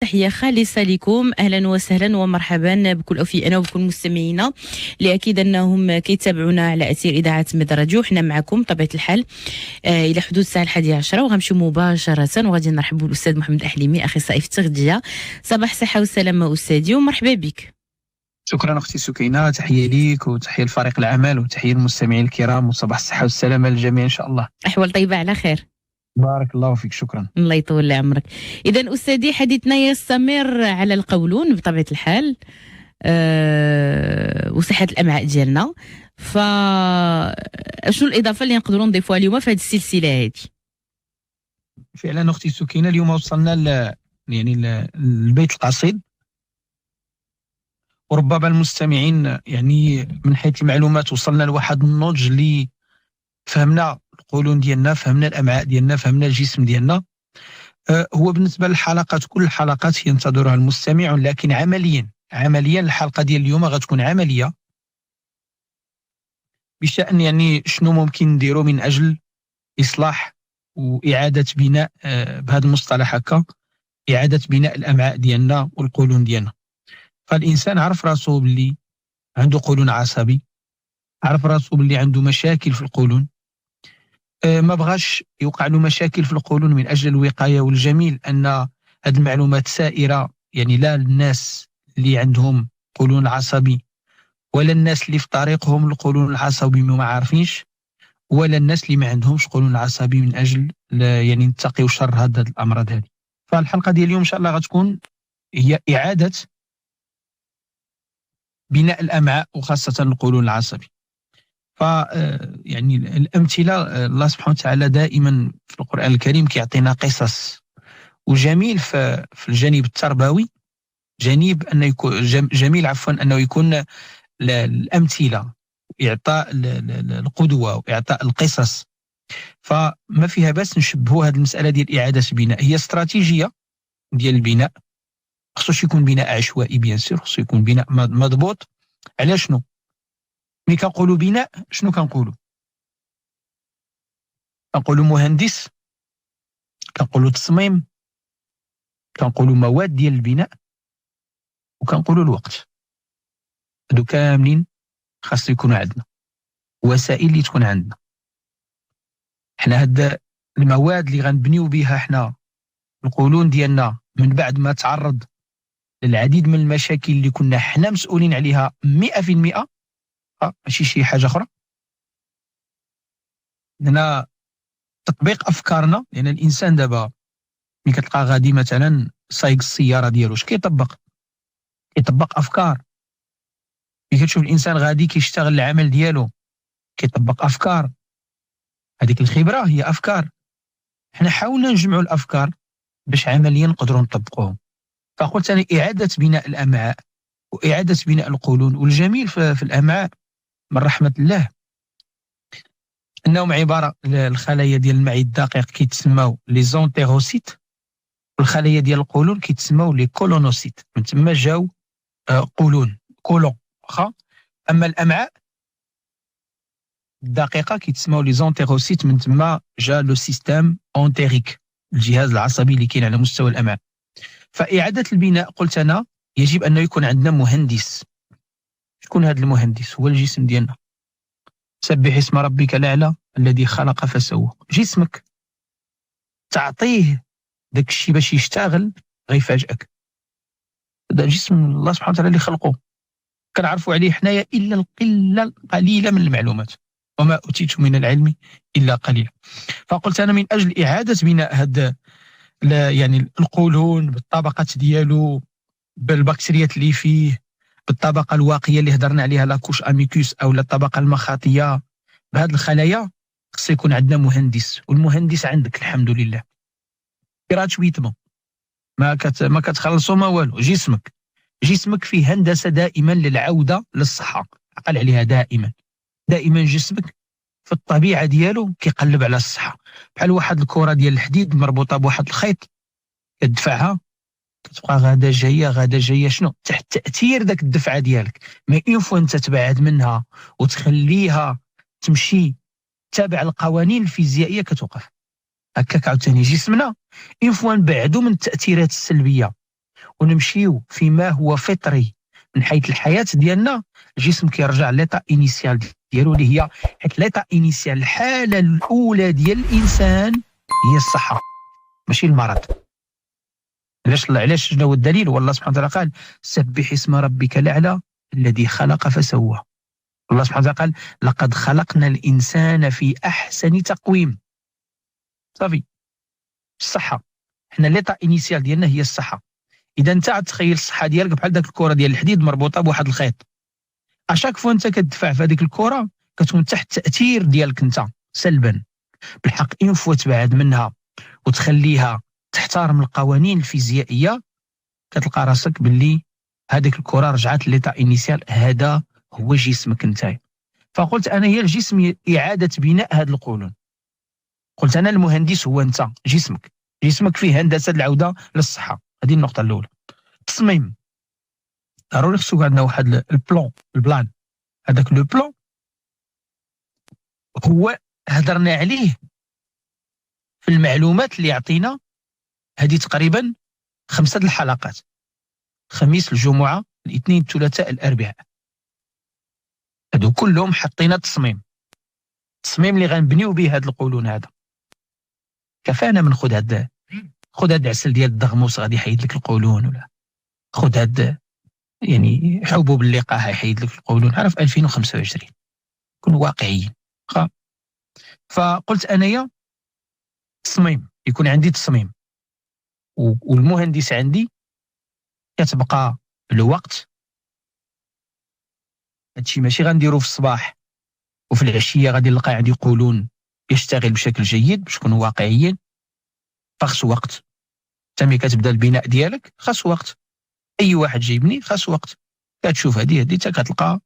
تحية خالصة لكم. أهلا وسهلا ومرحبا بكل أوفيائنا وبكل مستمعينا اللي أكيد أنهم كيتابعونا على أثير إذاعة مدرجو. حنا معكم طبيعة الحال إلى حدود الساعة 11 وغنمشيو مباشرة وغادي نرحبوا بالأستاذ محمد أحليمي أخصائي في التغذية. صباح الصحة والسلامة أستاذي ومرحبا بك. شكرا أختي سكينة، تحية ليك وتحية لفريق العمل وتحية للمستمعين الكرام، وصباح الصحة والسلامة للجميع إن شاء الله. أحوال طيبة على خير. بارك الله فيك، شكرا. الله يطول عمرك. إذا أستاذي حديثنا يستمر على القولون بطبيعة الحال وصحة الأمعاء ديالنا. فشنو الإضافة اللي نقدروا نضيفوها اليوم في هذه السلسلة هذه؟ فعلا أختي سكينة، اليوم وصلنا البيت القصيد، وربما المستمعين يعني من حيث المعلومات وصلنا لواحد النضج اللي فهمنا القولون ديالنا، فهمنا الأمعاء ديالنا، فهمنا الجسم ديالنا. هو بالنسبة للحلقات، كل الحلقات ينتظرها المستمع، لكن عمليا الحلقة ديال اليوم غتكون عملية بشأن يعني شنو ممكن نديرو من أجل إصلاح وإعادة بناء بهذا المصطلح هكا، إعادة بناء الأمعاء ديالنا والقولون ديالنا. فالإنسان عرف راسو باللي عنده قولون عصبي، عرف راسو باللي عنده مشاكل في القولون، ما بغاش يوقع له مشاكل في القولون من أجل الوقاية. والجميل أن هذه المعلومات سائرة، يعني لا للناس اللي عندهم قولون عصبي ولا الناس اللي في طريقهم القولون العصبي ما عارفينش، ولا الناس اللي ما عندهمش قولون عصبي، من أجل يعني نتقيو شر هذه الأمراض هذه. فالحلقة ديال اليوم إن شاء الله غتكون هي إعادة بناء الأمعاء وخاصة القولون العصبي. يعني الأمثلة، الله سبحانه وتعالى دائما في القرآن الكريم كيعطينا قصص، وجميل في الجانب التربوي، جميل أنه يكون الأمثلة، إعطاء القدوة وإعطاء القصص. فما فيها بس نشبهوا هذه المسألة ديال إعادة البناء، هي استراتيجية ديال البناء. خصوش يكون بناء عشوائي بيان سور، خصو يكون بناء مضبوط. على شنو؟ ملي كنقولوا بناء شنو كنقولوا؟ كنقولوا مهندس، كنقولوا تصميم، كنقولوا مواد ديال البناء، وكنقولوا الوقت. هادو كاملين خاص يكونوا عندنا، وسائل اللي تكون عندنا حنا. هاد المواد اللي غنبنيو بها حنا القولون ديالنا من بعد ما تعرض للعديد من المشاكل اللي كنا حنا مسؤولين عليها 100%، ماشي شي حاجة أخرى. هنا تطبيق أفكارنا، لأن الإنسان دابا ملي كتلقى غادي مثلا سايق السيارة ديالو، اش كيطبق أفكار. ملي كتشوف الإنسان غادي كيشتغل العمل ديالو كيطبق أفكار. هذيك الخبرة هي أفكار. حنا حاولنا نجمعوا الأفكار باش عمليا نقدروا نطبقوهم. فقلت أنا إعادة بناء الأمعاء وإعادة بناء القولون. والجميل في الأمعاء من رحمة الله أنهم عبارة الخلايا ديال المعي الدقيق كيتسموا لي زونتيروسيت، والخلايا ديال القولون كيتسموا لي كولونوسيت، من تما جاو قولون كولون واخا. أما الأمعاء الدقيقة كيتسموا لي زونتيروسيت، من تما جا لو سيستيم أونتيريك، الجهاز العصبي اللي كاين على مستوى الأمعاء. فإعادة البناء قلت أنا يجب أن يكون عندنا مهندس. شكون هذا المهندس؟ هو الجسم ديالنا. سبح اسم ربك الأعلى الذي خلق فسوى. جسمك تعطيه داك الشيء باش يشتغل غيفاجئك. هذا جسم الله سبحانه وتعالى اللي خلقه، كنعرفوا عليه حنايا إلا القلة القليلة من المعلومات، وما أوتيت من العلم إلا قليلا. فقلت أنا من أجل إعادة بناء هذا يعني القولون بالطبقات ديالو، بالبكتيريات اللي فيه، بالطبقة الواقية اللي هدرنا عليها لاكوش أميكوس أو الطبقة المخاطية، بهذه الخلايا خص يكون عندنا مهندس. والمهندس عندك الحمد لله جراتويتمون، ما كتخلصوا ما والو. جسمك فيه هندسة دائما للعودة للصحة. عقل عليها دائما جسمك في الطبيعة ديالو كيقلب على الصحة، بحال واحد الكرة ديال الحديد مربوطة بواحد الخيط، كتدفعها كتبقى غادا جايه شنو تحت تأثير داك الدفعة ديالك. ما اون فوا انت تبعد منها وتخليها تمشي تابع القوانين الفيزيائية كتوقف. هكاك عاوتاني جسمنا اون فوا نبعدو من التأثيرات السلبية ونمشيو فيما هو فطري من حيث الحياه ديالنا، الجسم كيرجع ليطا انيسيال ديالو اللي هي حيت ليطا انيسيال الحاله الاولى ديال الانسان هي الصحه ماشي المرض. علاش شنو هو الدليل؟ والله سبحانه وتعالى قال سبح اسم ربك الاعلى الذي خلق فسوى. الله سبحانه وتعالى قال لقد خلقنا الانسان في احسن تقويم. صافي الصحه، حنا ليطا انيسيال ديالنا هي الصحه. اذا انت تخيل الصحه ديالك بحال داك الكره ديال الحديد مربوطه بواحد الخيط، اشاك فوا انت كتدفع في هذيك الكره كتكون تحت التاثير ديالك انت سلبا. بالحق اون فوا تبعد منها وتخليها تحترم القوانين الفيزيائيه كتلقى راسك باللي هذيك الكره رجعت ليطا انيسيال. هذا هو جسمك انت. فقلت انا هي الجسم اعاده بناء هذا القولون. قلت انا المهندس هو انت جسمك فيه هندسه العوده للصحه. هذه النقطه الاولى. التصميم ضروري خصو عندنا واحد البلان. هذاك لو بلان هو هضرنا عليه في المعلومات اللي يعطينا هذه تقريبا 5 الحلقات: الخميس، الجمعه، الاثنين، الثلاثاء، الاربعاء. هادو كلهم حطينا التصميم اللي غنبنيو به هذا القولون. هذا كفانا من خذ هاد العسل ديال الدغموس غادي يحيد لك القولون، ولا خذ هاد يعني حبوب اللقاح يحيد لك القولون. عارف 2025 كون واقعيين. فقلت انايا تصميم، يكون عندي تصميم، والمهندس عندي كتبقى الوقت. هادشي ماشي غنديرو في الصباح وفي العشيه غادي نلقى عندي قولون يشتغل بشكل جيد. باش نكونوا واقعيين فخص وقت. انت ملي كتبدا البناء ديالك خاص وقت. اي واحد جايبني خاص وقت. كتشوف هذه حتى كتلقى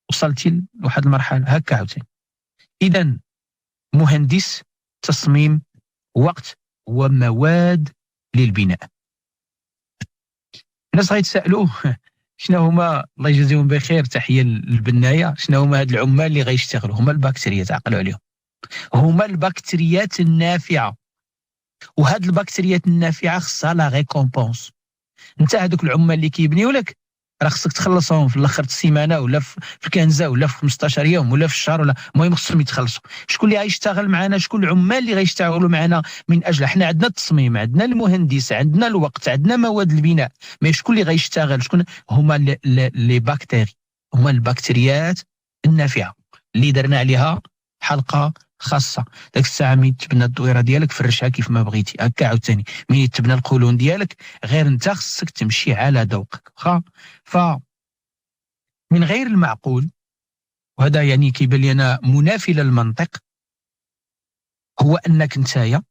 وصلتي لواحد المرحله هكا عاوتاني. اذا مهندس، تصميم، وقت ومواد للبناء. الناس غيتسالوا شنو هما، الله يجازيهم بخير، تحيه للبنايه، شنو هما هاد العمال اللي غيشتغلوا؟ هما البكتيريات، عقلوا عليهم. هما البكتيريات النافعه، وهاد البكتيريات النافعه خصها لا ريكومبونس. انت هذوك العمال اللي كيبنيو لك راه خصك تخلصهم في الاخر السيمانه، ولا في الكنزه، ولا في 15 يوم، ولا في الشهر، ولا المهم خصهم يتخلصوا. شكون اللي غيشتغل معنا؟ شكون العمال اللي غيشتغلوا معنا من اجل حنا عندنا التصميم، عندنا المهندس، عندنا الوقت، عندنا مواد البناء، مي شكون اللي غيشتغل؟ شكون هما لي باكتيري؟ هما البكتيريات النافعه اللي درنا عليها حلقه خاصه. داك الساعه ملي تبنى الدويره ديالك فرشها كيف ما بغيتي هكا عاوتاني. ملي تبنى القولون ديالك غير انت خصك تمشي على ذوقك. ف من غير المعقول، وهذا يعني كيبان لي انا منافي للمنطق، هو انك نتايا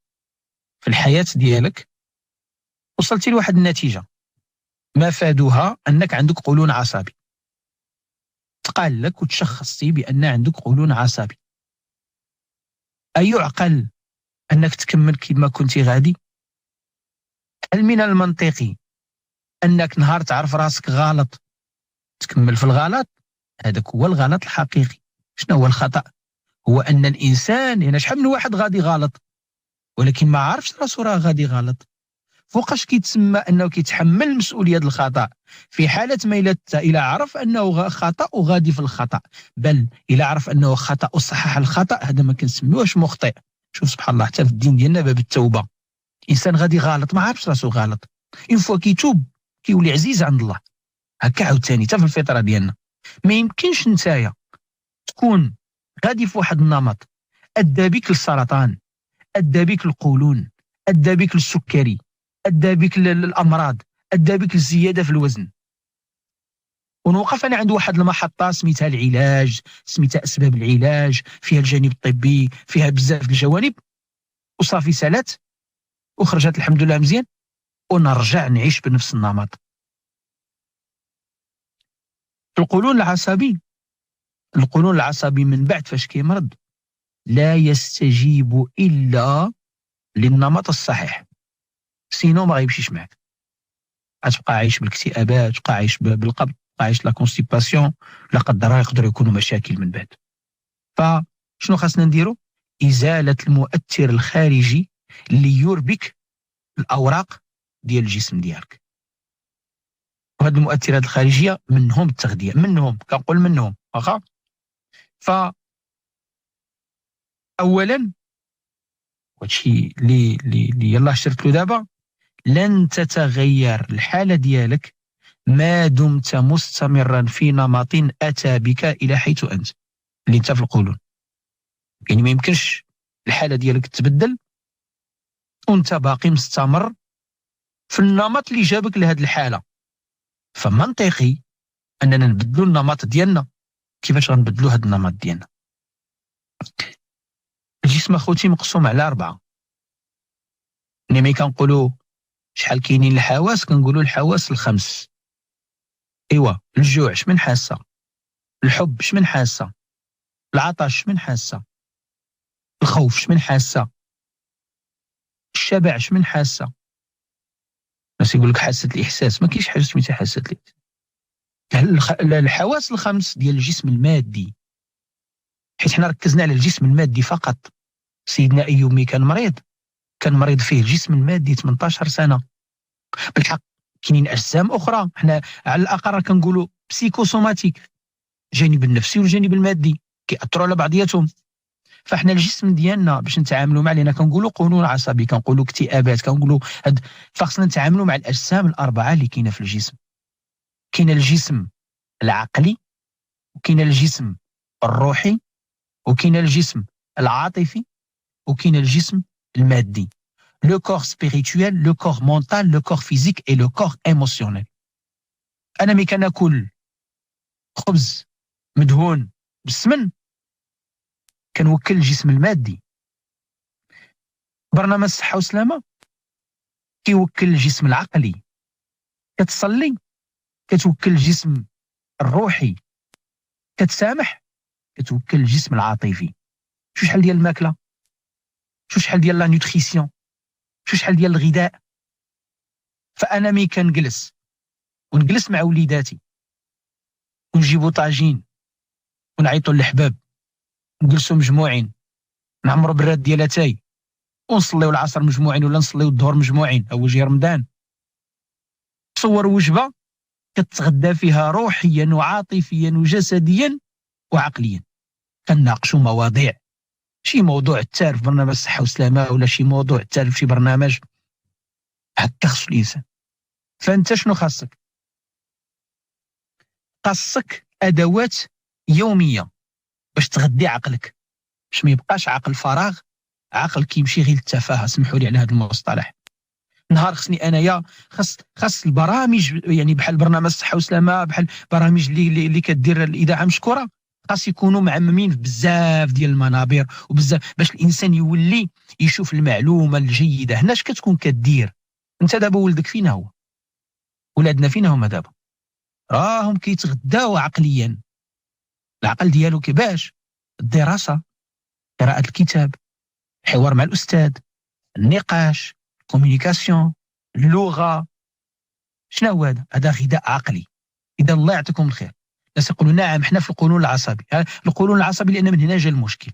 في الحياه ديالك وصلتي لواحد النتيجه مفادها انك عندك قولون عصبي. تقال لك وتشخصتي بان عندك قولون عصبي. أيعقل أنك تكمل كما كنت غادي؟ هل من المنطقي أنك نهار تعرف راسك غلط تكمل في الغلط؟ هذاك هو الغلط الحقيقي. شنو هو الخطأ؟ هو أن الإنسان يعني شحال من واحد غادي غلط ولكن ما عارفش راسو راه غادي غلط. فوقاش كيتسمى أنه كيتحمل مسؤولية الخطأ؟ في حالة ما إلا عرف أنه خطأ وغادي في الخطأ، بل إلا عرف أنه خطأ وصحح الخطأ، هذا ما كنسميوهش مخطئ. شوف سبحان الله، حتى في الدين ديالنا باب التوبة. إنسان غادي غلط ما عارفش راسو غلط، اون فوا كيتوب كيولي عزيز عند الله. هكا عاوتاني حتى في الفطرة ديالنا. ما يمكنش نتايا تكون غادي في واحد النمط أدى بك للسرطان، أدى بك للقولون، أدى بك للسكري، أدى بك للأمراض، أدى بك للزيادة في الوزن، ونوقف أنا عند واحد المحطة سميتها العلاج، سميتها أسباب العلاج، فيها الجانب الطبي، فيها بزاف الجوانب، وصافي سالات وخرجت الحمد لله مزيان، ونرجع نعيش بنفس النمط. القولون العصبي من بعد فاش كيمرض لا يستجيب إلا للنمط الصحيح، سينو ما غيمشيش معك. غتبقى عايش بالاكتئابات، تبقى عايش بالقبض، تبقى عايش لا كونستيباسيون، لا قدر الله يقدروا يكونوا مشاكل من بعد. فشنو خاصنا نديرو؟ إزالة المؤثر الخارجي اللي يربك الأوراق ديال الجسم ديالك. وهذه المؤثرات الخارجيه منهم التغذيه، منهم كنقول منهم واخا. ف اولا هادشي اللي يلاه شرت له دابا، لن تتغير الحاله ديالك ما دمت مستمرا في نمط اتى بك الى حيث انت، اللي انت في القولون. يعني ما يمكنش الحاله ديالك تبدل وانت باقي مستمر في النمط اللي جابك لهذه الحاله. فمنطقي اننا نبدلوا النمط ديالنا. كيفاش غنبدلوا هذا النمط ديالنا؟ الجسم اخوتي مقسوم على 4. ملي كنقولوا شحال كاينين الحواس، كنقولوا الحواس ال5. ايوا الجوع شمن حاسه، الحب شمن حاسه، العطش شمن حاسه، الخوف شمن حاسه، الشبع شمن حاسه. الناس يقول لك حاسه الاحساس، ما كاينش حاجه سميتها حاسه الاحساس. الحواس ال5 ديال الجسم المادي، حيت حنا ركزنا على الجسم المادي فقط. سيدنا ايوب ملي كان مريض فيه الجسم المادي 18 سنه. بالحق كاينين اجسام اخرى حنا على الاقل كنقولوا بسيكوسوماتيك، الجانب النفسي والجانب المادي كيأثروا على بعضياتهم. فاحنا الجسم ديالنا باش نتعاملوا مع، لينا كنقولوا قولون عصبي، كنقولوا اكتئابات، كنقولوا فخصنا نتعاملوا مع الاجسام ال4 اللي كاينه في الجسم. كاين الجسم العقلي، وكاين الجسم الروحي، وكاين الجسم العاطفي، وكاين الجسم المادي. لو كور سبيريتويل، لو كور مونتال، لو كور فيزيك اي لو كور ايموسيونيل. انا ملي كناكل خبز مدهون بالسمن كنوكل الجسم المادي. برنامج الصحه والسلامه كيوكل الجسم العقلي. كتصلي كتوكل الجسم الروحي. كتسامح كتوكل الجسم العاطفي. شو شحال ديال الماكله، شو شحال ديال لا نوتريسيون، شو شحال ديال الغذاء. فانا ملي كنجلس ونجلس مع وليداتي ونجيبوا طاجين ونعيطوا للحباب، نجلسوا مجموعين، نعمروا براد ديال اتاي، ونصليو العصر مجموعين ولا نصليو الظهر مجموعين، او جي رمضان، تصور وجبه كتغذى فيها روحيا وعاطفيا وجسديا وعقليا. كنناقشوا مواضيع، شي موضوع تار في برنامج الصحه والسلامه، ولا شي موضوع تار في شي برنامج، هكا خصو الانسان. فانت شنو خاصك؟ خاصك ادوات يوميه باش تغذي عقلك، باش ما يبقاش عقل فراغ، عقل كيمشي غير للتفاهه. سمحوا لي على هذا المصطلح. نهار خصني انايا خاص البرامج، يعني بحال برنامج الصحه والسلامه، بحال برامج اللي كدير الاذاعه مشكوره، خاص يكونوا معممين بزاف ديال المنابر وبزاف، باش الانسان يولي يشوف المعلومه الجيده. هنا اش كتكون كدير انت دابا؟ ولدك فينا هو؟ ولادنا فينا هما دابا؟ راهم كيتغداو عقليا. العقل ديالو كيفاش؟ الدراسه، قراءه الكتاب، الحوار مع الاستاذ، النقاش، الكوميونيكاسيون، اللغه. شنو هو هذا؟ هذا غذاء عقلي. اذا الله يعطيكم الخير. الناس يقولوا نعم حنا في القولون العصبي. القولون العصبي لان من هنا جا المشكل.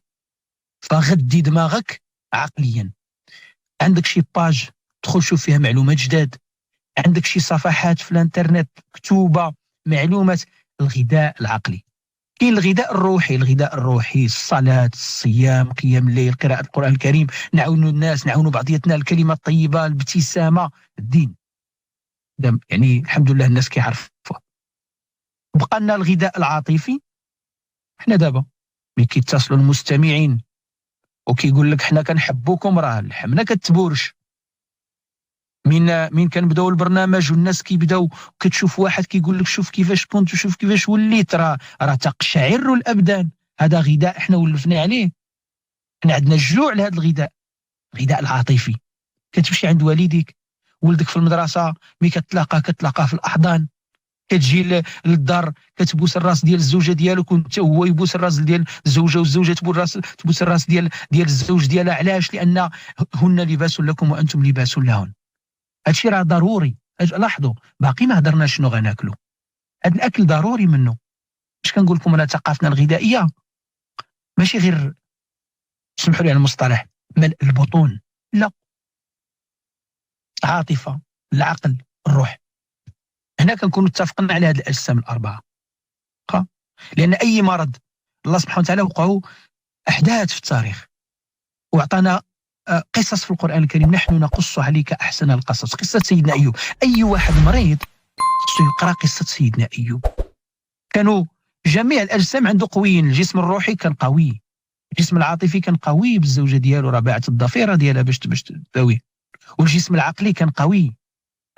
فغدي دماغك عقليا. عندك شي باج تدخل شوف فيها معلومات جداد، عندك شي صفحات في الانترنت مكتوبه معلومات. الغذاء العقلي. كاين الغذاء الروحي. الغذاء الروحي الصلاه، الصيام، قيام الليل، قراءه القران الكريم، نعاونوا الناس، نعاونوا بعضياتنا، الكلمه الطيبه، الابتسامه، الدين. يعني الحمد لله الناس كيعرفوها. بقى لنا الغذاء العاطفي. حنا دابا ملي كيتصلوا المستمعين وكيقول لك حنا كنحبوكم، راه لحمنا كتبورش. من كنبداو البرنامج والناس كيبداو، كتشوف واحد كيقول لك شوف كيفاش كنت وشوف كيفاش وليت، راه تقشعر الابدان. هذا غذاء احنا ولفنا عليه. حنا عندنا الجوع لهذا الغذاء، الغذاء العاطفي. كتمشي عند والديك، ولدك في المدرسه، ملي كتلاقاه في الاحضان، كتجي للدار كتبوس الراس ديال الزوجه ديالك، وانت هو يبوس الراس ديال الزوجه، والزوجه تبوس الراس ديال الزوج ديالها. علاش؟ لان هن لباس لكم وانتم لباس لهن. هادشي راه ضروري. لاحظوا باقي ما هضرناش شنو غناكلوا. هاد الاكل ضروري منه. باش كنقول لكم انا ثقافتنا الغذائيه ماشي غير، سمحوا لي على المصطلح، ملء البطون، لا، عاطفه، العقل، الروح. هنا هنا كنكونوا اتفقنا على هذه الاجسام الاربعه. لان اي مرض الله سبحانه وتعالى وقعوا احداث في التاريخ واعطانا قصص في القران الكريم. نحن نقص عليك احسن القصص. قصه سيدنا ايوب، اي واحد مريض خصو يقرا قصه سيدنا ايوب. كانوا جميع الاجسام عنده قويين، الجسم الروحي كان قوي، الجسم العاطفي كان قوي بالزوجه ديالو رباعه الضفيره ديالها باش تداويه، والجسم العقلي كان قوي.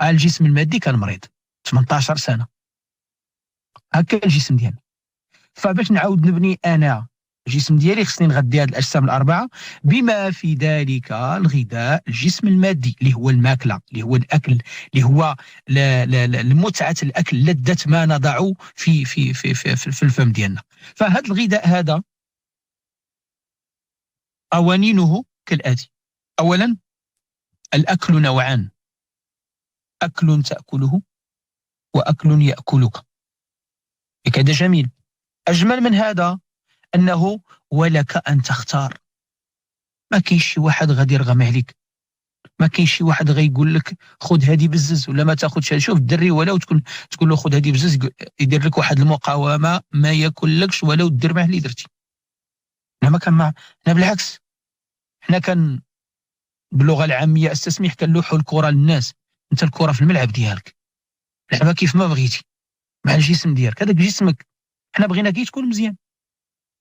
الجسم المادي كان مريض 18 سنه. هكا الجسم ديالنا. فباش نعاود نبني انا الجسم ديالي خصني نغذي هذه الاجسام الاربعه بما في ذلك الغذاء، الجسم المادي اللي هو الماكله، اللي هو الاكل، اللي هو المتعه الاكل، لذه ما نضع في الفم ديالنا. فهذا الغذاء هذا قوانينه كالاتي: اولا الاكل نوعان، اكل تاكله واكل ياكلك. هذا جميل. اجمل من هذا انه ولك ان تختار. ما كاينش شي واحد غادي يرغم عليك، ما كاينش شي واحد غيقول لك خذ هذه بزز ولا ما تاخذش. شوف الدري ولو تقول له خذ هذه بزز يدير لك واحد المقاومه ما ياكلكش ولو دير معاه اللي درتي. ما كان مع حنا بالعكس، حنا كان باللغه العاميه استسمح كنلوحوا الكره للناس. انت الكره في الملعب ديالك، لعبها كيف ما بغيتي مع الجسم ديالك، هذاك جسمك. حنا بغينا كي تكون مزيان،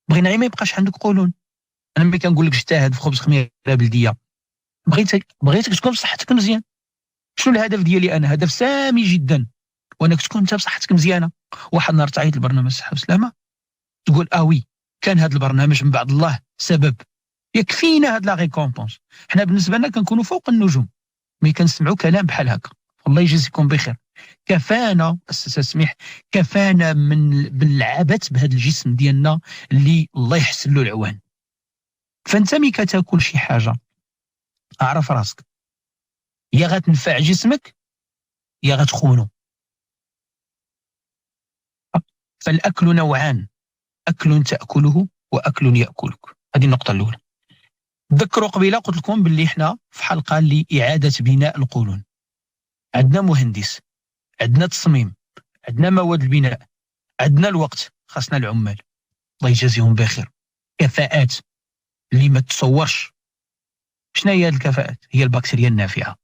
بغينا غير ما يبقاش عندك قولون. انا ملي كنقول لك اجتهد في خبز خميره بلديه، بغيتك تكون بصحتك مزيان. شنو الهدف ديالي انا؟ هدف سامي جدا، وانك تكون انت بصحتك مزيانه. واحد النهار تعيط البرنامج صحه وسلامه تقول وي كان هذا البرنامج من بعد الله سبب، يكفينا هاد لا ريكومبونس. حنا بالنسبه لنا كنكونوا فوق النجوم ملي كنسمعوا كلام بحال هكا. والله يجازيكم بخير. كفانا استسمح، كفانا من بالعبث بهذا الجسم ديالنا اللي الله يحسن له العوان. فانت ملي كتاكل شي حاجه اعرف راسك، يا غتنفع جسمك يا غتخونو. فالاكل نوعان، اكل تاكله واكل ياكلك. هذه النقطه الاولى. تذكروا قبيله قلت لكم باللي حنا في حلقه لاعاده بناء القولون. عندنا مهندس، عندنا تصميم، عندنا مواد البناء، عندنا الوقت، خاصنا العمال الله يجازيهم بخير. كفاءات اللي ما تصورش. شنو هي الكفاءات؟ هي البكتيريا النافعه.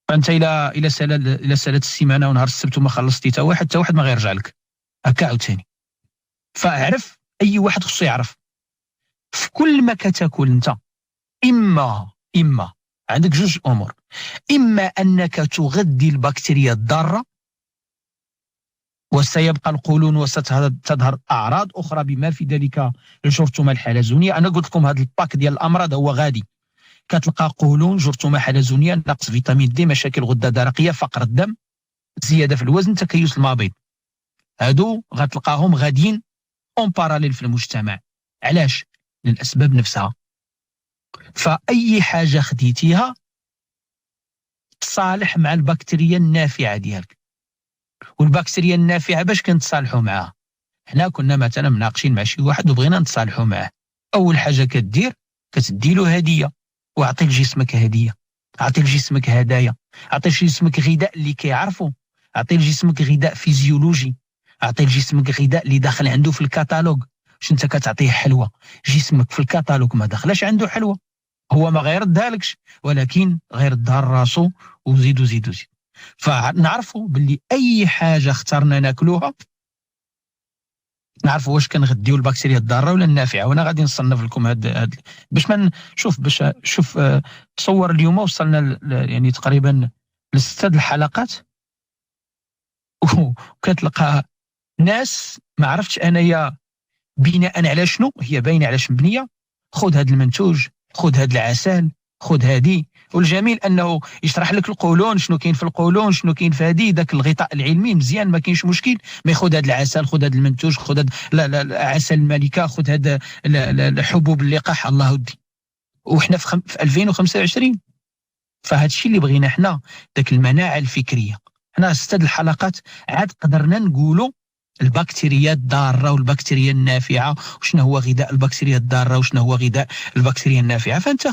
فانت الى سالت السيمانه ونهار السبت وما خلصتي حتى واحد ما غيرجع لك هكا عاوتاني. فاعرف، اي واحد خصو يعرف في كل ما كتاكل انت اما عندك جوج امور: اما انك تغذي البكتيريا الضاره وسيبقى القولون وستظهر اعراض اخرى بما في ذلك الجرثومه الحلزونيه. انا قلت لكم هذا الباك ديال الامراض هو غادي كتلقى قولون، جرثومه حلزونيه، نقص فيتامين دي، مشاكل غده درقيه، فقر الدم، زياده في الوزن، تكيس المبيض. هادو غتلقاهم غاديين اون باراليل في المجتمع. علاش؟ للاسباب نفسها. فاي حاجه خديتيها تصالح مع البكتيريا النافعه ديالك. والبكتيريا النافعه باش كنتصالحوا معها؟ حنا كنا مثلا مناقشين مع شي واحد وبغينا نتصالحوا معاه. اول حاجه كدير كتدي له هديه. واعطي لجسمك هديه، اعطي لجسمك هدايا، اعطي لجسمك غذاء اللي كيعرفه، اعطي لجسمك غذاء فيزيولوجي، اعطي لجسمك غذاء اللي داخل عنده في الكتالوج. واش انت كتعطيه حلوه؟ جسمك في الكتالوج ما داخلاش عنده حلوه، هو ما غيردها لكش، ولكن غيردها لراسو وزيد. فنعرفوا باللي اي حاجه اخترنا ناكلوها نعرفوا واش كنغديو البكتيريا الضاره ولا النافعه. وانا غادي نصنف لكم هاد باش ما نشوف شوف تصور اليوم وصلنا يعني تقريبا ل6 الحلقات وكتلقى ناس ما عرفتش انايا بناء على شنو هي باينه على شنو مبنيه. خذ هذا المنتوج، خذ هذا العسل، خذ هذه. والجميل انه يشرح لك القولون، شنو كاين في القولون، شنو كاين في هذه، ذاك الغطاء العلمي مزيان ما كاينش مشكل. ما ياخذ هذا العسل، خذ هذا المنتوج، خذ هذا عسل الملكه، خذ هذا حبوب اللقاح، الله ودي. وحنا في 2025. فهذا الشيء اللي بغينا حنا، ذاك المناعه الفكريه. حنا 6 الحلقات عاد قدرنا نقولوا البكتيريا الضاره والبكتيريا النافعه، وشنو هو غذاء البكتيريا الضاره وشنو هو غذاء البكتيريا النافعه. فانت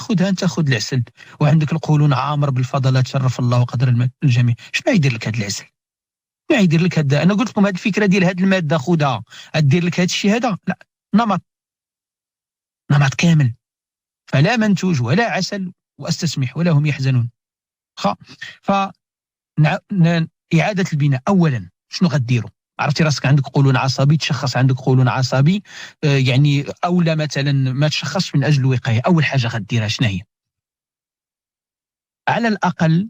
خذ العسل، وعندك القولون عامر بالفضلات، شرف الله قدر الجميع. شنو يدير لك هذا العسل؟ شنو يدير لك هذا؟ انا قلت لكم هذه الفكره ديال هذه الماده خذها، دير لك هذا الشيء هذا؟ لا، نمط كامل، فلا منتوج ولا عسل واستسمح ولا هم يحزنون. ف إعادة البناء أولا شنو غديروا؟ عرفتي راسك عندك قولون عصبي، تشخص عندك قولون عصبي، يعني أولى مثلا ما تشخصش من أجل الوقاية. أول حاجة غديرها شنو هي؟ على الأقل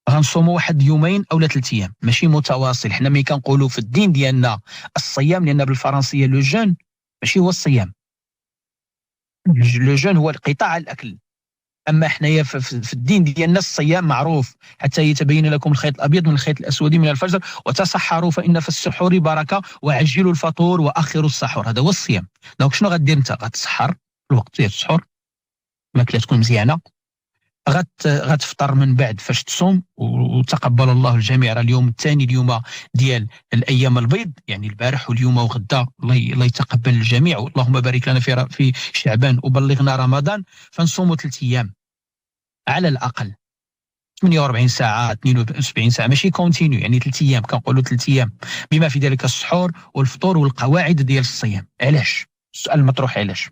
غنصوموا واحد يومين أو 3 أيام، ماشي متواصل. حنا ملي كنقولوا في الدين ديالنا الصيام، لأن بالفرنسية لو جون ماشي هو الصيام، لو جون هو القطاع عن الأكل. اما حنايا في الدين ديالنا الصيام معروف، حتى يتبين لكم الخيط الابيض من الخيط الاسود من الفجر وتصحروا فان في السحور بركه وعجلوا الفطور واخروا السحور. هذا هو الصيام. دونك شنو غدير انت؟ غتسحر في الوقت ديال السحور، الماكله تكون مزيانه، غتفطر من بعد فاش تصوم، وتقبل الله الجميع. راه اليوم الثاني اليوم ديال الايام البيض، يعني البارح واليوم وغدا، الله يتقبل الجميع، اللهم بارك لنا في شعبان وبلغنا رمضان. فنصوموا 3 ايام على الاقل، 48 ساعه 72 ساعه، ماشي كونتينيو، يعني 3 ايام. كنقولوا 3 ايام بما في ذلك السحور والفطور والقواعد ديال الصيام. علاش؟ السؤال المطروح علاش؟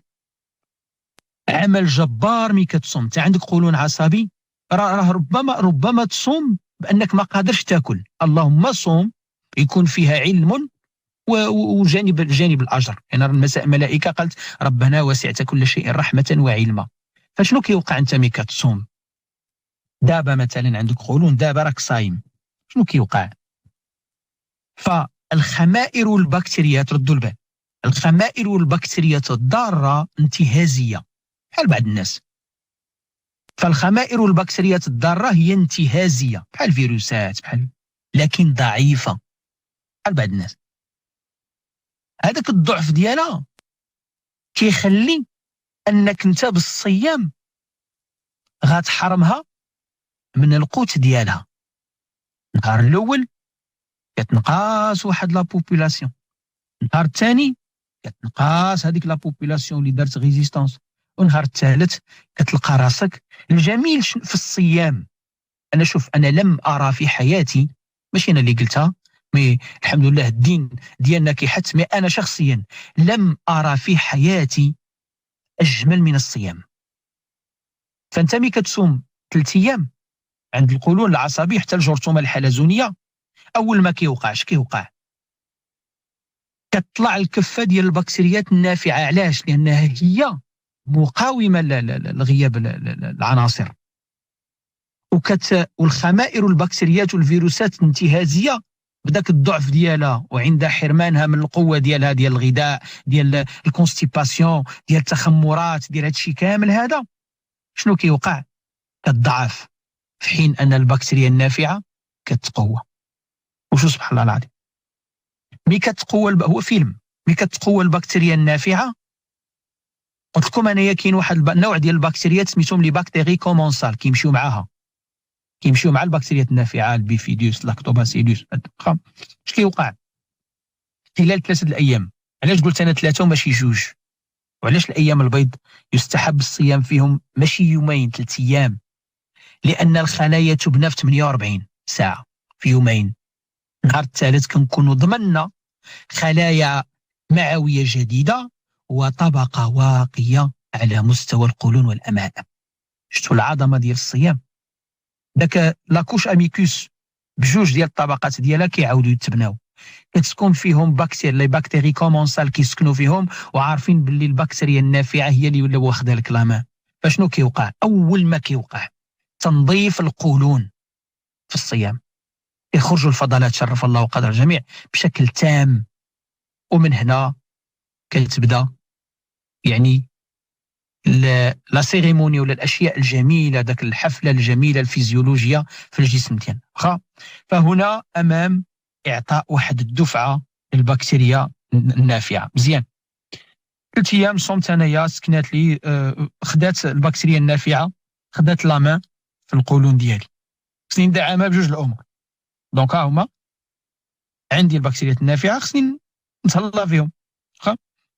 عمل جبار ملي كتصوم. انت عندك قولون عصبي، راه ربما تصوم بانك ما قادرش تاكل، اللهم صوم يكون فيها علم وجانب الاجر. يعني الملائكه قالت ربنا وسعت كل شيء رحمه وعلما. فشنو كيوقع انت ملي كتصوم؟ دابا مثلا عندك قولون، دابا راك صايم، شنو كيوقع؟ فالخمائر والبكتيريات، ردوا البال، الخمائر والبكتيريات الضاره انتهازيه بحال بعض الناس. فالخمائر والبكتيريات الضاره هي انتهازيه بحال الفيروسات، لكن ضعيفه بحال بعض الناس. هذاك الضعف ديالها كيخلي انك انت بالصيام غتحرمها من القوت ديالها. النهار الاول كتنقاص واحد لا بوبولاسيون، النهار الثاني كتنقاص هذيك لا بوبولاسيون اللي دارت ريزيستانس، والنهار الثالث كتلقى راسك. الجميل في الصيام، انا شوف، انا لم ارى في حياتي، ماشي انا اللي قلتها، مي الحمد لله الدين ديالنا كيحث، مي انا شخصيا لم ارى في حياتي اجمل من الصيام. فانت ملي كتصوم 3 ايام عند القولون العصبي حتى الجرثومه الحلزونيه، اول ما كيوقع كتطلع الكفه ديال البكتيريات النافعه. علاش؟ لانها هي مقاومه لغياب العناصر، والخمائر والبكتيريات والفيروسات الانتهازيه بداك الضعف ديالها وعند حرمانها من القوه ديالها ديال الغذاء، ديال الكونستيباسيون، ديال التخمرات، ديال هادشي كامل هذا، شنو كيوقع؟ كتضعف، في حين ان البكتيريا النافعه كتقوى. وشو سبحان الله العظيم، ملي كتقوى هو فيلم، ملي كتقوى البكتيريا النافعه. قلت لكم انايا كاين واحد النوع ديال البكتيريات سميتهم لي باكتيري كومونسال، كيمشيو مع البكتيريات النافعه، البيفيدوس، لاكتوباسيلوس. اش كيوقع خلال 3 الايام؟ علاش قلت انا 3 وماشي 2؟ وعلاش الايام البيض يستحب الصيام فيهم ماشي يومين 3 ايام؟ لان الخلايا تبنى في 48 ساعه، في يومين. النهار الثالث كنكونوا ضمننا خلايا معويه جديده وطبقه واقيه على مستوى القولون والامعاء. شفتوا العظمه ديال الصيام؟ داك لاكوش اميكوس بجوج ديال الطبقات ديالها كيعاودوا يتبناو، كتسكن فيهم لي باكتيري كومونسال كيسكنوا فيهم، وعارفين باللي البكتيريا النافعه هي اللي ولا واخده لك لامان. فشنو كيوقع؟ اول ما كيوقع تنظيف القولون في الصيام، يخرجوا الفضلات، شرف الله وقدر الجميع، بشكل تام. ومن هنا كتبدا يعني لا سيريموني ولا الاشياء الجميله، داك الحفله الجميله الفيزيولوجيه في الجسم ديالنا. فهنا امام اعطاء واحد الدفعه للبكتيريا النافعه. مزيان، 3 ايام صمت انايا، سكنات لي، خدات البكتيريا النافعه، خدات لامان في القولون ديالي، خصني ندعمها بجوج الامور. دونك ها هما عندي البكتيريات النافعه خصني نتهلا فيهم.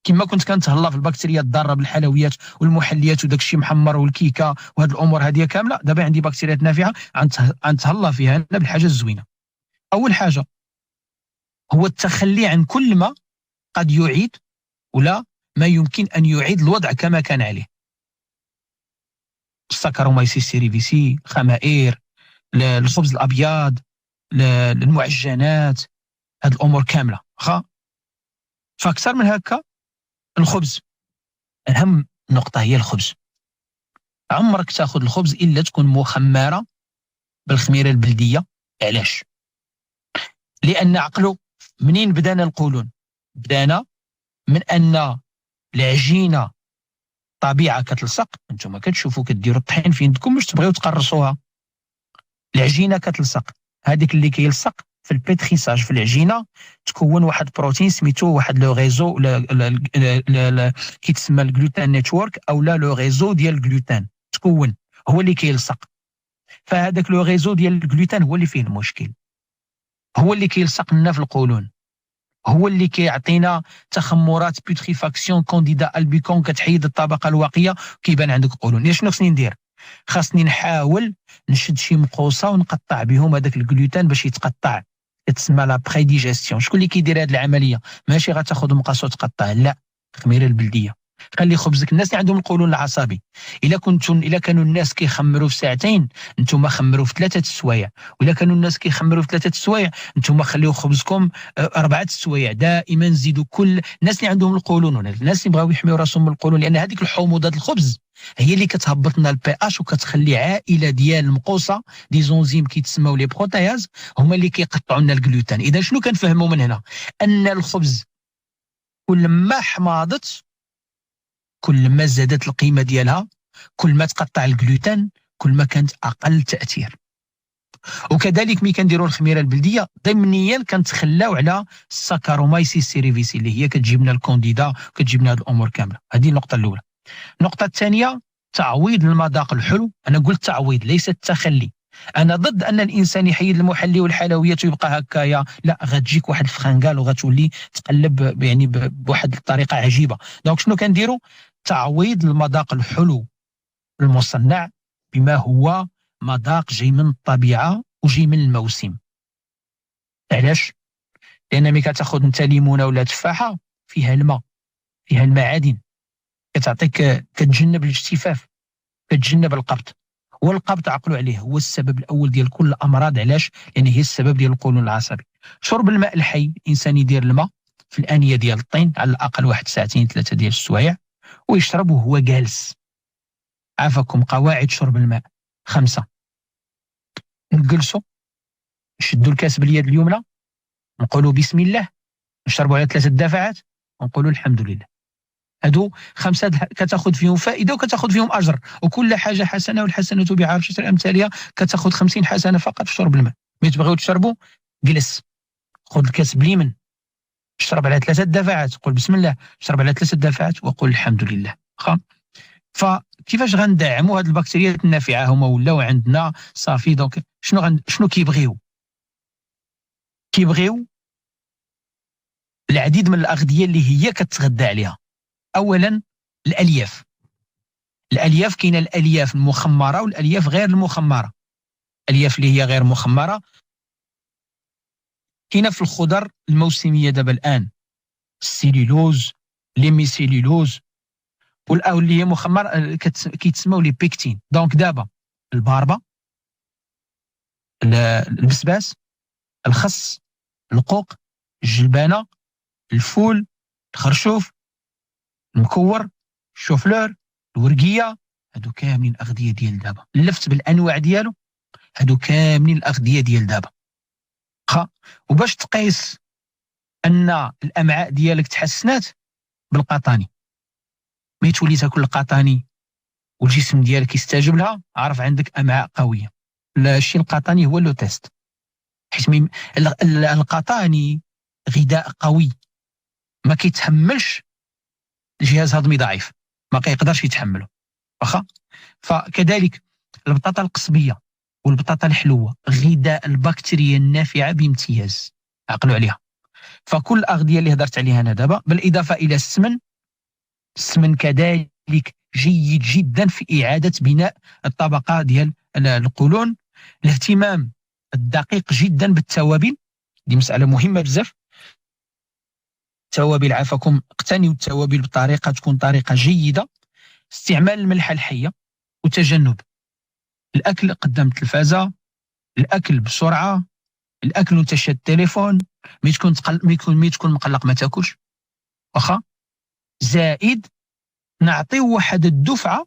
كما كنت كنتهلا في البكتيريا الضاره بالحلويات والمحليات وداك الشيء محمر والكيكه وهاد الامور هذه كامله، دابا عندي بكتيريات نافعه غنتهلا فيها انا بالحاجه الزوينه. اول حاجه هو التخلي عن كل ما قد يعيد ولا ما يمكن ان يعيد الوضع كما كان عليه. السكرومايسيس سيريفيسي، الخمائر، الخبز الابيض، المعجنات، هاد الامور كامله فاكثر من هكا. الخبز، اهم نقطه هي الخبز. عمرك تاخذ الخبز الا تكون مخمره بالخميره البلديه. علاش؟ لان عقلو منين بدانا نقولون؟ بدانا من ان العجينه طبيعه كتلصق. انتم كتشوفوا كديروا الطحين في يدكم باش تبغيو تقرصوها، العجينه كتلصق. هذيك اللي كيلصق في البيتريساج في العجينه تكون واحد بروتين سميتو واحد لو ريزو كيتسمى الجلوتين نيتورك او لا لو ريزو ديال الجلوتين تكون هو اللي كيلصق. فهذاك لو ريزو ديال الجلوتين هو اللي فيه المشكل، هو اللي كيلصق لنا في القولون، هو اللي كيعطينا تخمرات بيتريفاكسيون كونديدا البيكون كتحيد الطبقه الواقيه كيبان عندك قولون. شنو خصني ندير؟ خاصني نحاول نشد شي مقوسه ونقطع بهم هذاك الجلوتين باش يتقطع، كتسمى لا بريديجيستيون. شكون اللي كيدير هذه العمليه؟ ماشي غتاخذ مقص وتقطع، لا، الخميره البلديه. خلي خبزك. الناس اللي عندهم القولون العصبي، الا كانوا الناس كيخمروا في ساعتين نتوما خمروا في 3 السوايع، والا كانوا الناس كيخمروا في 3 السوايع نتوما خليو خبزكم 4 السوايع. دائما زيدوا. كل الناس اللي عندهم القولون، الناس اللي بغاو يحميو راسهم من القولون، لان هذيك الحموضه الخبز هي اللي كتهبط لنا البي اش وكتخلي عائله ديال المقوسه دي زونزيم كيتسموا لي بروتياز هما اللي كيقطعوا لنا الجلوتين. اذا شنو كنفهموا من هنا؟ ان الخبز كل ما حماضت كل ما زادت القيمه ديالها، كل ما تقطع الجلوتين كل ما كانت اقل تاثير. وكذلك ملي كنديروا الخميره البلديه ضمنيا كنتخلاو على السكرومايسيس سيريفيسي اللي هي كتجيب لنا الكونديدا وكتجيب لنا هذه الامور كامله. هذه النقطه الاولى. النقطه الثانيه تعويض المذاق الحلو. انا قلت تعويض ليس التخلي. انا ضد ان الانسان يحيد المحلي والحلويات ويبقى هكايا، لا، غتجيك واحد الفخنقال وغتولي تقلب يعني بواحد الطريقه عجيبه. دونك شنو كنديروا؟ تعويض المذاق الحلو المصنع بما هو مذاق جاي من الطبيعه وجاي من الموسم. علاش؟ لان ملي كتاخذ انت ليمونه ولا تفاحه فيها الماء، فيها المعادن، كتعطيك، كتجنب الاجتفاف، كتجنب القبض. والقبض عقلوا عليه هو السبب الاول ديال كل الامراض. علاش؟ لان هي السبب ديال القولون العصبي. شرب الماء الحي، الانسان يدير الماء في الانيه ديال الطين على الاقل واحد 2-3 ديال السوايع ويشرب وهو جالس. عافاكم قواعد شرب الماء 5. نجلسوا، نشدوا الكاس باليد اليمنى، نقولوا بسم الله، نشربوا على 3 دفعات ونقولوا الحمد لله. هادو 5 كتاخذ فيهم فائده وكتاخذ فيهم اجر. وكل حاجه حسنه والحسنه بعشر امثالها. كتاخذ 50 حسنه فقط في شرب الماء. ملي تبغيو تشربوا جلس، خذ الكاس باليمين، اشرب على 3 دفعات، قول بسم الله، اشرب على 3 دفعات وقول الحمد لله. فكيفاش غندعموا هاد البكتيريات النافعه؟ هما ولاو عندنا صافي. دونك شنو كيبغيو العديد من الاغذيه اللي هي كتغذى عليها. اولا الالياف كاينه الالياف المخمره والالياف غير المخمره. الالياف اللي هي غير مخمره كاينه في الخضر الموسميه دابا الان، السيلولوز، ليميسيلولوز، والاو اللي هي مخمر كيتسموا لي بيكتين. دونك دابا الباربه، البسباس، الخس، القوق، الجلبانه، الفول، الخرشوف، المكور، الشوفلور، الورقيه، هادو كاملين اغذيه ديال دابا. اللفت بالانواع ديالو، هادو كاملين الاغذيه ديال دابا. وباش تقيس ان الامعاء ديالك تحسنات بالقطاني، ملي تولي تاكل القطاني والجسم ديالك يستجيب لها، عرف عندك امعاء قويه. الشيء القطاني هو لو تيست، حيت القطاني غذاء قوي ما كيتحملش الجهاز الهضمي ضعيف، ما كيقدرش يتحمله. فكذلك البطاطا القصبيه والبطاطا الحلوه غذاء البكتيريا النافعه بامتياز. عقلوا عليها. فكل الأغذية اللي هضرت عليها أنا دابا، بالإضافة إلى السمن كذلك جيد جدا في إعادة بناء الطبقة ديال القولون. الاهتمام الدقيق جدا بالتوابل، دي مسألة مهمة بزاف. التوابل عافاكم، اقتنيوا التوابل بطريقة تكون طريقة جيدة. استعمال الملح الحية وتجنب الأكل قدام التلفازة، الأكل بسرعة، الأكل وانت شاد التليفون، مي تكون مقلق ما تاكلش واخا. زائد نعطيو واحد الدفعة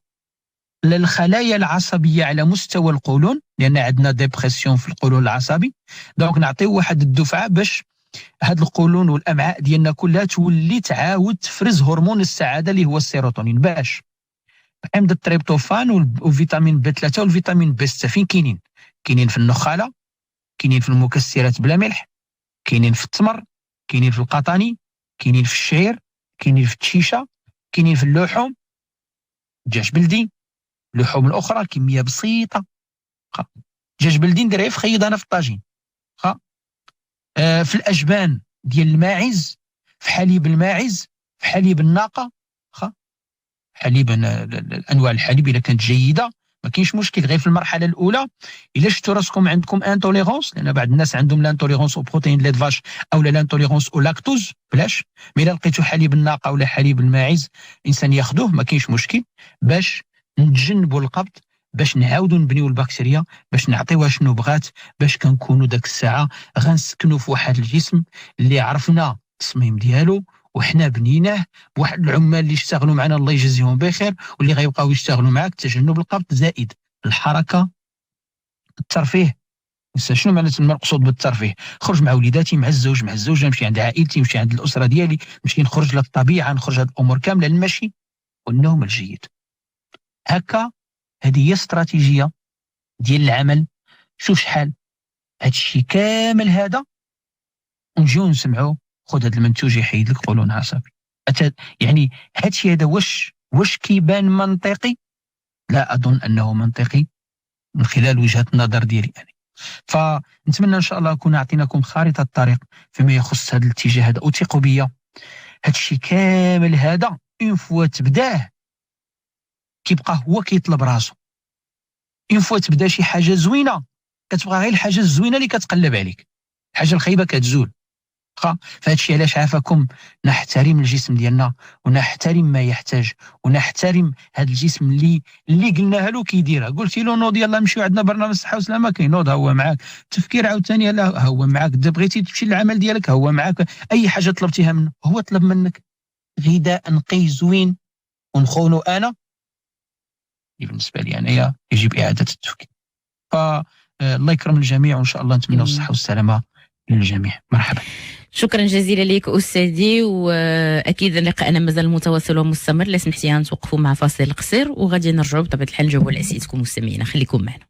للخلايا العصبية على مستوى القولون، لأن عندنا ديبرسيون في القولون العصبي. دونك نعطيو واحد الدفعة باش هاد القولون والأمعاء ديالنا كلها تولي تعاود تفرز هرمون السعادة اللي هو السيروتونين. باش حمض التريبتوفان وفيتامين بي 3 والفيتامين بي 6 فين كاينين؟ كاينين في النخالة، كاينين في المكسرات بلا ملح، كاينين في التمر، كاينين في القطاني، كاينين في الشعير، كاينين في التشيشة، كاينين في اللحوم، دجاج بلدي، اللحوم الأخرى كمية بسيطة. دجاج بلدي نديرها في خيط أنا في الطاجين. في الأجبان ديال الماعز، في حليب الماعز، في حليب الناقة. حليب انواع الحليب الا كانت جيده ما كاينش مشكل. غير في المرحله الاولى الا شفتوا راسكم عندكم انتوليرونس، لان بعض الناس عندهم لانتوليرونس او بروتين ليد فاش او لانتوليرونس او لاكتوز، بلاش. مي الا لقيتوا حليب الناقه ولا حليب الماعز الانسان ياخذوه ما كاينش مشكل، باش نتجنبوا القبض، باش نعاودوا نبنيو البكتيريا، باش نعطيوها شنو بغات، باش كنكونوا داك الساعه غنسكنوا في واحد الجسم اللي عرفنا التصميم ديالو وحنا بنيناه بواحد العمال اللي اشتغلوا معنا الله يجزيهم بخير، واللي غيبقاو يشتغلوا معاك. تجنب القبض، زائد الحركه، الترفيه. شنو معنى المقصود بالترفيه؟ خرج مع وليداتي، مع الزوج، مع الزوجه، نمشي عند عائلتي، نمشي عند الاسره ديالي، نمشي نخرج للطبيعه، نخرج هاد الامور كامله، المشي والنوم الجيد. هكا هذه هي استراتيجيه ديال العمل. شوف شحال هادشي كامل هذا ونجيو نسمعوا خذ هذا المنتوج يحيد لك قولون عصبي. يعني هادشي هذا واش كيبان منطقي؟ لا اظن انه منطقي من خلال وجهة النظر ديالي انا. فنتمنى ان شاء الله نكون اعطيناكم خارطة الطريق فيما يخص هذا الاتجاه هذا. اوثقوا بيا هادشي كامل هذا اون فوا تبداه كيبقى هو كيطلب راسو. اون فوا تبدا شي حاجه زوينه كتبقى غير الحاجه الزوينه اللي كتقلب عليك، الحاجه الخايبه كتزول. فهاد الشيء علاش عافاكم نحترم الجسم ديالنا ونحترم ما يحتاج ونحترم هاد الجسم اللي قلناها له كيديرها. قلتي له نوض يلا نمشيو عندنا برنامج الصحه والسلامه، كينوض هو معاك. التفكير عاوتاني لا هو معاك. بغيتي تمشي للعمل ديالك هو معاك. اي حاجه طلبتيها منه هو طلب منك. غذاء نقي زوين ونخونو انا بالنسبه لي انايا يجب اعاده التفكير. فالله يكرم الجميع وان شاء الله نتمنى الصحه والسلامه للجميع. مرحبا. شكرا جزيلا لك أستاذي، وأكيد لقاءنا مازال متواصل ومستمر. لا سمحتي نتوقفوا مع فاصل قصير وغادي نرجعوا بطبيعة الحال نجاوبوا على أسئلتكم مستمعينا. خليكم معنا.